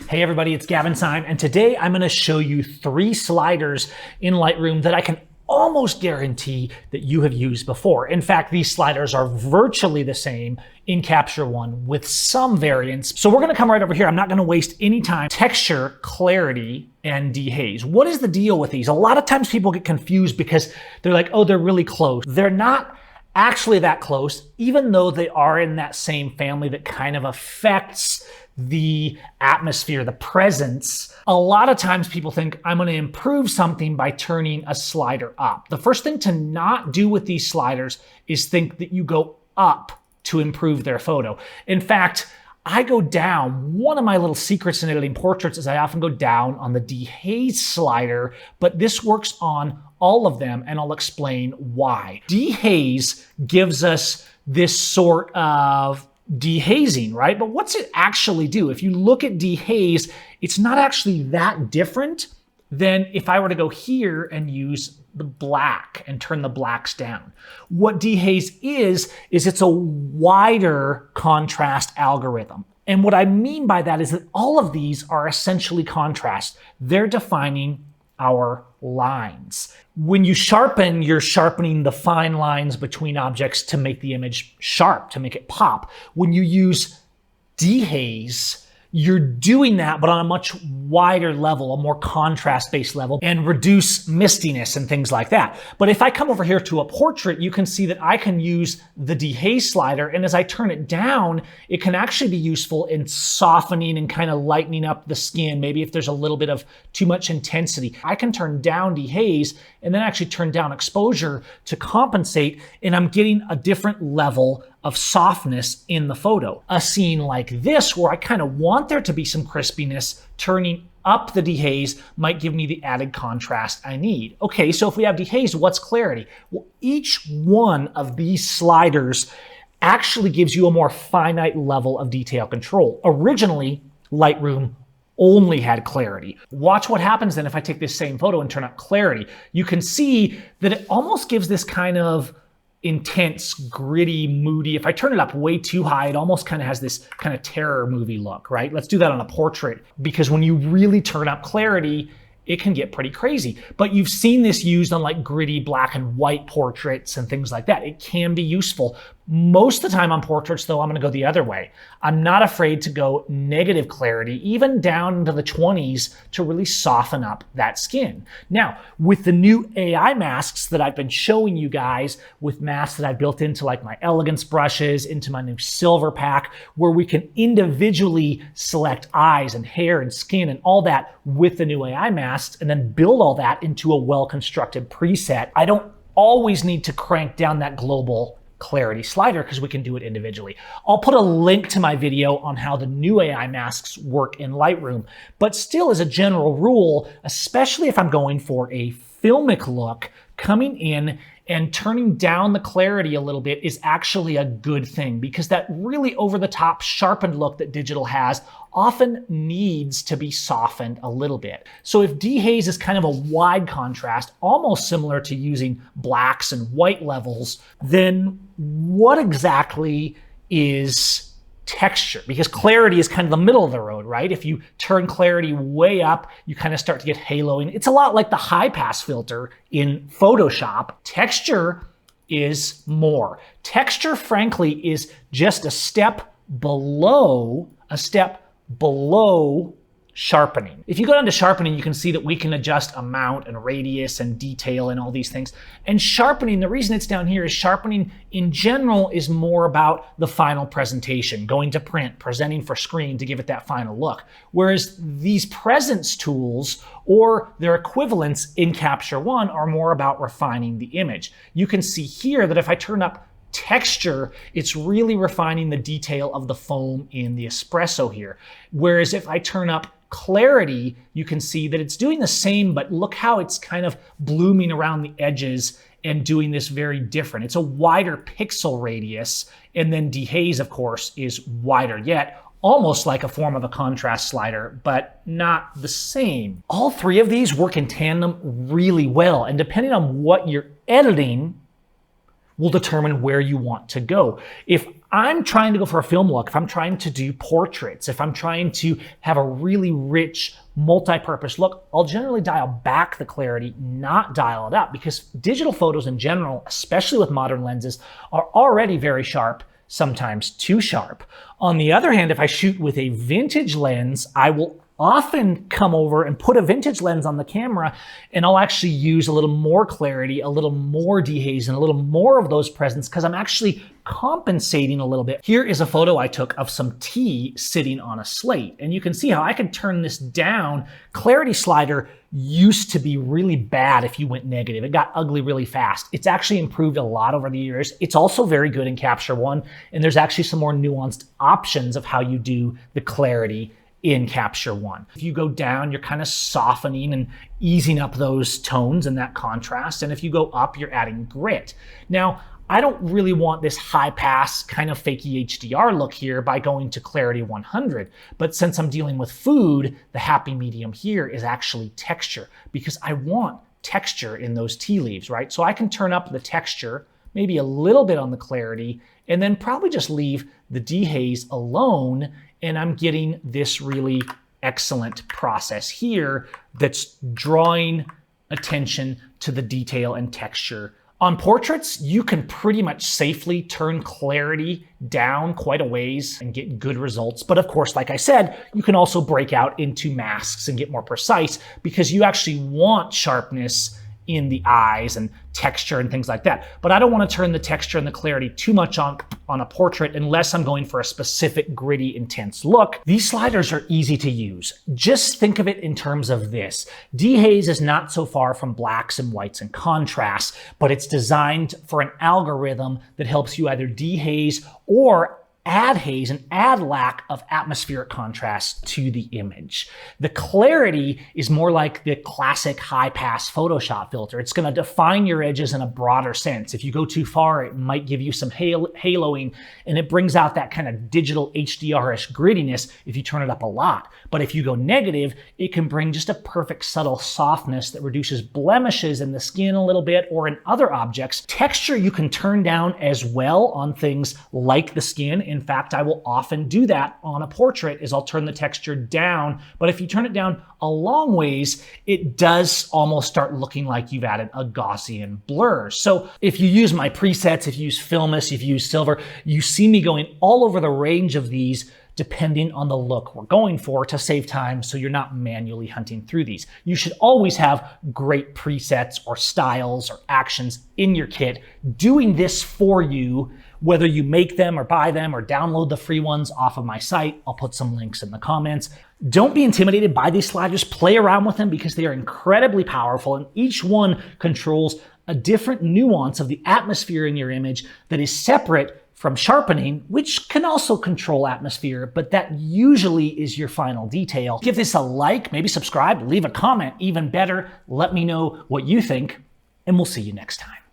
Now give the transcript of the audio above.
Hey everybody, it's Gavin Seim, and today I'm going to show you 3 sliders in Lightroom that I can almost guarantee that you have used before. In fact, these sliders are virtually the same in Capture One with some variants. So we're going to come right over here. I'm not going to waste any time. Texture, clarity, and dehaze. What is the deal with these? A lot of times people get confused because they're like, oh, they're really close. They're not actually that close, even though they are in that same family that kind of affects the atmosphere, the presence. A lot of times people think I'm going to improve something by turning a slider up. The first thing to not do with these sliders is think that you go up to improve their photo. In fact, I go down. One of my little secrets in editing portraits is I often go down on the Dehaze slider, but this works on all of them, and I'll explain why. Dehaze gives us this sort of dehazing, right? But what's it actually do? If you look at Dehaze, it's not actually that different than if I were to go here and use the black and turn the blacks down. What Dehaze is it's a wider contrast algorithm. And what I mean by that is that all of these are essentially contrast. They're defining our lines. When you sharpen, you're sharpening the fine lines between objects to make the image sharp, to make it pop. When you use Dehaze, you're doing that, but on a much wider level, a more contrast-based level, and reduce mistiness and things like that. But if I come over here to a portrait, you can see that I can use the Dehaze slider, and as I turn it down, it can actually be useful in softening and kind of lightening up the skin. Maybe if there's a little bit of too much intensity, I can turn down Dehaze and then actually turn down exposure to compensate, and I'm getting a different level of softness in the photo. A scene like this, where I kind of want there to be some crispiness, turning up the Dehaze might give me the added contrast I need. Okay, so if we have Dehaze, what's clarity? Well, each one of these sliders actually gives you a more finite level of detail control. Originally, Lightroom only had clarity. Watch what happens then if I take this same photo and turn up clarity. You can see that it almost gives this kind of intense, gritty, moody. If I turn it up way too high, it almost kind of has this kind of terror movie look, right? Let's do that on a portrait, because when you really turn up clarity, it can get pretty crazy. But you've seen this used on like gritty black and white portraits and things like that. It can be useful. Most of the time on portraits, though, I'm going to go the other way. I'm not afraid to go negative clarity, even down into the 20s, to really soften up that skin. Now, with the new AI masks that I've been showing you guys, with masks that I've built into like my elegance brushes, into my new silver pack, where we can individually select eyes and hair and skin and all that with the new AI masks, and then build all that into a well-constructed preset, I don't always need to crank down that global clarity slider because we can do it individually. I'll put a link to my video on how the new AI masks work in Lightroom, but still, as a general rule, especially if I'm going for a filmic look, coming in and turning down the clarity a little bit is actually a good thing, because that really over-the-top sharpened look that digital has often needs to be softened a little bit. So if Dehaze is kind of a wide contrast, almost similar to using blacks and white levels, then what exactly is texture? Because clarity is kind of the middle of the road, right? If you turn clarity way up, you kind of start to get haloing. It's a lot like the high pass filter in Photoshop. Texture is more. Texture, frankly, is just a step below sharpening. If you go down to sharpening, you can see that we can adjust amount and radius and detail and all these things. And sharpening, the reason it's down here is sharpening in general is more about the final presentation, going to print, presenting for screen to give it that final look. Whereas these presence tools or their equivalents in Capture One are more about refining the image. You can see here that if I turn up texture, it's really refining the detail of the foam in the espresso here. Whereas if I turn up clarity, you can see that it's doing the same, but look how it's kind of blooming around the edges and doing this very different. It's a wider pixel radius, and then Dehaze, of course, is wider yet, almost like a form of a contrast slider, but not the same. All 3 of these work in tandem really well, and depending on what you're editing, will determine where you want to go. If I'm trying to go for a film look, if I'm trying to do portraits, if I'm trying to have a really rich multi-purpose look, I'll generally dial back the clarity, not dial it up, because digital photos in general, especially with modern lenses, are already very sharp, sometimes too sharp. On the other hand, if I shoot with a vintage lens, I will often come over and put a vintage lens on the camera, and I'll actually use a little more clarity, a little more dehaze, and a little more of those presents because I'm actually compensating a little bit. Here is a photo I took of some tea sitting on a slate, and you can see how I can turn this down. Clarity slider used to be really bad if you went negative. It got ugly really fast. It's actually improved a lot over the years. It's also very good in Capture One, and there's actually some more nuanced options of how you do the clarity in Capture One. If you go down, you're kind of softening and easing up those tones and that contrast. And if you go up, you're adding grit. Now, I don't really want this high pass kind of fakey HDR look here by going to clarity 100. But since I'm dealing with food, the happy medium here is actually texture, because I want texture in those tea leaves, right? So I can turn up the texture, maybe a little bit on the clarity, and then probably just leave the dehaze alone, and I'm getting this really excellent process here that's drawing attention to the detail and texture. On portraits, you can pretty much safely turn clarity down quite a ways and get good results. But of course, like I said, you can also break out into masks and get more precise, because you actually want sharpness in the eyes and texture and things like that. But I don't want to turn the texture and the clarity too much on a portrait unless I'm going for a specific gritty, intense look. These sliders are easy to use. Just think of it in terms of this. Dehaze is not so far from blacks and whites and contrasts, but it's designed for an algorithm that helps you either dehaze or add haze and add lack of atmospheric contrast to the image. The clarity is more like the classic high pass Photoshop filter. It's going to define your edges in a broader sense. If you go too far, it might give you some haloing, and it brings out that kind of digital HDR-ish grittiness if you turn it up a lot. But if you go negative, it can bring just a perfect subtle softness that reduces blemishes in the skin a little bit or in other objects. Texture you can turn down as well on things like the skin. In fact, I will often do that on a portrait, is I'll turn the texture down, but if you turn it down a long ways, it does almost start looking like you've added a Gaussian blur. So if you use my presets, if you use Filmus, if you use Silver, you see me going all over the range of these depending on the look we're going for to save time so you're not manually hunting through these. You should always have great presets or styles or actions in your kit doing this for you, whether you make them or buy them or download the free ones off of my site. I'll put some links in the comments. Don't be intimidated by these sliders. Play around with them because they are incredibly powerful, and each one controls a different nuance of the atmosphere in your image that is separate from sharpening, which can also control atmosphere, but that usually is your final detail. Give this a like, maybe subscribe, leave a comment, even better. Let me know what you think, and we'll see you next time.